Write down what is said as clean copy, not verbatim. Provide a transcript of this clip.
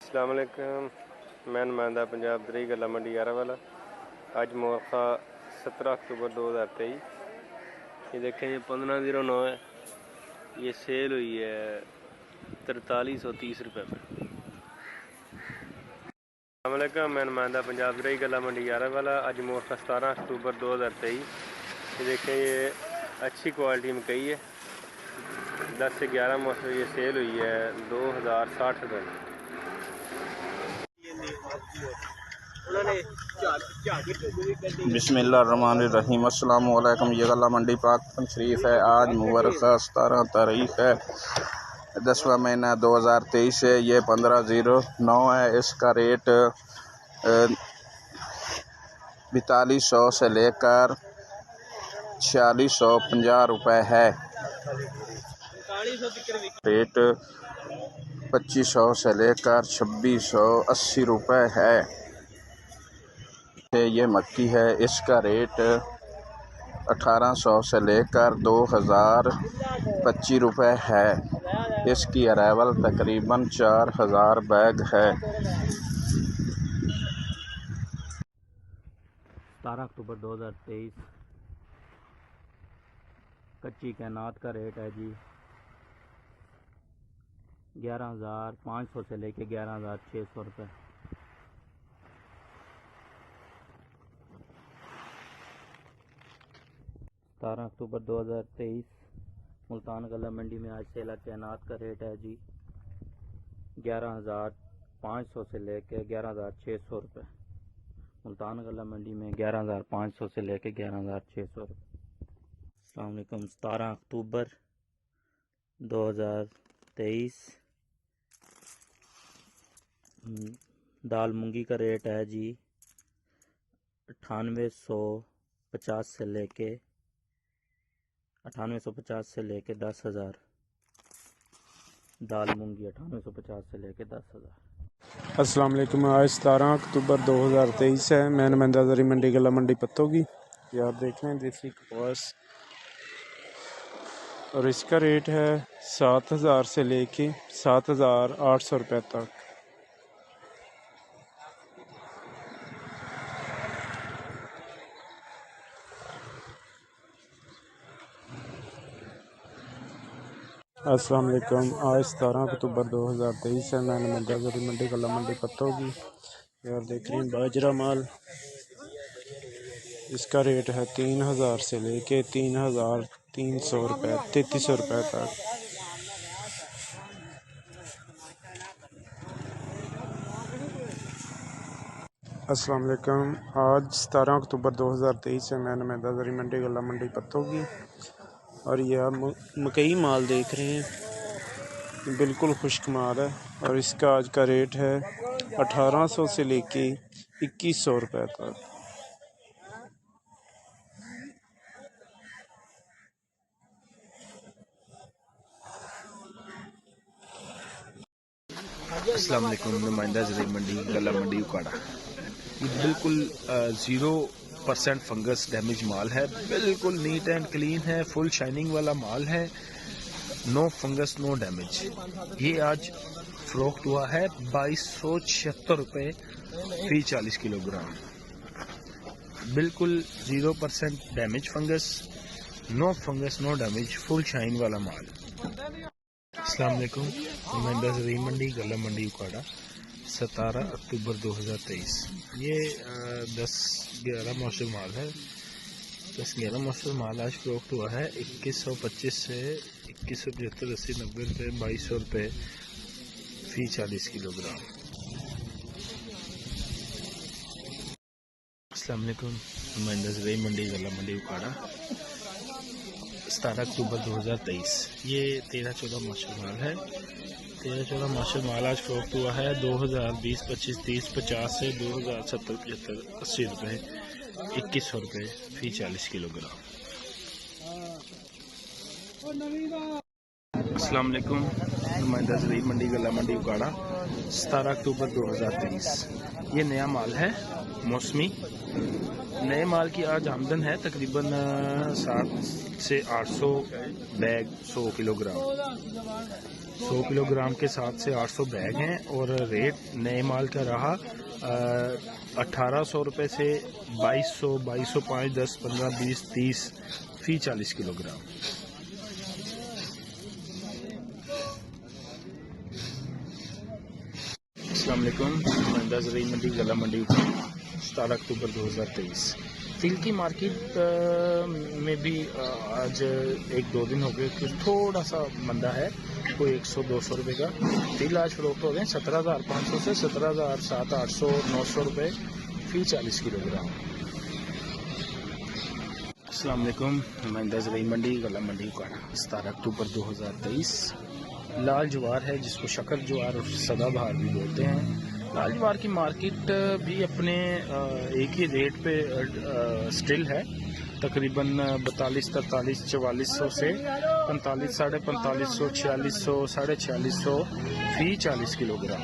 अस्सलाम वालेकुम। मैं नुमाइंदा पंजाब दरी गला मंडी यारावाला। आज मोरखा 17 अक्टूबर 2023। ये देखें, ये 1509 है। ये सेल हुई है 4330 रुपये में। अस्सलाम वालेकुम। मैं नुमाइंदा पंजाब दरी गला मंडी यारावाला। आज मोरखा 17 अक्टूबर 2023। ये देखें, ये अच्छी क्वालिटी में कई है। 10 से 11 मौसम ये सेल हुई है 2060 रुपये में। बिस्मिल्लाहिर्रहमानिर्रहीम। अस्सलाम वालेकुम। ये गला मंडी पाक शरीफ है। आज मुबारक 17 तारीख है, 10वां महीना 2023 है। ये 1509 है। इसका रेट 4200 से लेकर 4650 रुपये है। रेट 2500 से लेकर 2680 रुपये है। ये मक्की है। इसका रेट 1800 से लेकर 2025 रुपये है। इसकी अराइवल तकरीबन 4000 बैग है। 17 अक्टूबर 2023। कच्ची कैनात का रेट है जी 11,500 से लेके 11,600 रुपये। 17 अक्टूबर 2023 मुल्तान गला मंडी में आज सेला कैनात का रेट है जी 11,500 से लेके 11,600 रुपये। मुल्तान गला मंडी में 11,500 से लेके 11,600 रुपये। अस्सलाम वालेकुम। 17 अक्टूबर 2023 दाल मूंगी का रेट है जी 9850 से लेके 10,000। दाल मूंगी 9850 से लेके 10,000। अस्सलाम वालेकुम। आज 17 अक्टूबर 2023 है। मैं नुमाइंदा दरी मंडी गला मंडी पत्तों की। ये आप देख रहे हैं देसी कपास, और इसका रेट है 7000 से लेके 7800 रुपये तक। अस्सलाम वालेकुम। आज 17 अक्टूबर 2023 है। मैं नुमाइंदा दरी मंडी गला मंडी पत्तों की। ये आप देख रहे हैं बाजरा माल। इसका रेट है 3000 से लेके 3300 रुपये 3300 रुपये तक। अस्सलाम वालेकुम। आज 17 अक्टूबर 2023 है। मैं नुमाइंदा दरी मंडी गला मंडी पत्तों की, और ये आप मकई माल देख रहे हैं, बिल्कुल खुश्क माल है। और इसका आज का रेट है 1800 से लेके 2100 रुपये तक। अस्सलाम वालेकुम। नुमाइंदा ज़री मंडी गला मंडी उकाड़ा। ये बिल्कुल 0% फंगस डैमेज माल है। बिल्कुल नीट एंड क्लीन है। फुल शाइनिंग वाला माल है। No fungus no damage. ये आज फरोख्त हुआ है 2276 रुपये फी 40 किलोग्राम। बिल्कुल 0% damage fungus, no fungus no damage, full shine वाला माल। अस्सलाम वालेकुम। नुमाइंदा ज़री मंडी गला मंडी उकाड़ा 17 अक्टूबर 2023। ये 10-11 मौसम माल है। 10-11 मौसम माल आज फरोख्त हुआ है 2125 से 2175, 80, 90 रुपये, 2200 रुपये फी 40 किलोग्राम। अस्सलाम वालेकुम। नुमाइंदा ज़री मंडी गला मंडी उकाड़ा 17 अक्टूबर 2023। ये 13-14 मौसम माल है। 13-14 मौसम माल आज फरोख्त हुआ है 2000, 20, 25, 30, 50 से 2070, 75, 80 रुपये, 2100 रुपये फी 40 किलोग्राम। अस्सलाम वालेकुम। नुमाइंदा ज़री मंडी गला मंडी उकाड़ा 17 अक्टूबर 2023। ये नया माल है। मौसमी। नए माल की आज आमदन है तकरीबन 700 से 800 बैग 100 किलोग्राम। 100 किलोग्राम के 700 से 800 बैग हैं और रेट नए माल का रहा 1800 रुपये से 2200, 2205, 10, 15, 20, 30 फी 40 किलोग्राम। अस्सलाम वालेकुम। नुमाइंदा ज़रूरी मंडी गला मंडी 17 अक्टूबर 2023। तिल की मार्केट में भी आज 1-2 दिन हो गए कि थोड़ा सा मंदा है, कोई 100-200 रुपये का तिल आज फरोख्त हो गए 17,500 से 17,700, 800, 900 रुपये फी 40 किलोग्राम। अस्सलाम वालेकुम। नुमाइंदा ज़रूरी मंडी गला मंडी उकाड़ा 17 अक्टूबर 2023। लाल ज्वार है जिसको शक्कर ज्वार और सदाबहार भी बोलते हैं। लाल ज्वार की मार्केट भी अपने एक ही रेट पे स्टिल है, तकरीबन 42, 43, 4400 से 45, 4550, 4600, 4650 फी 40 किलोग्राम।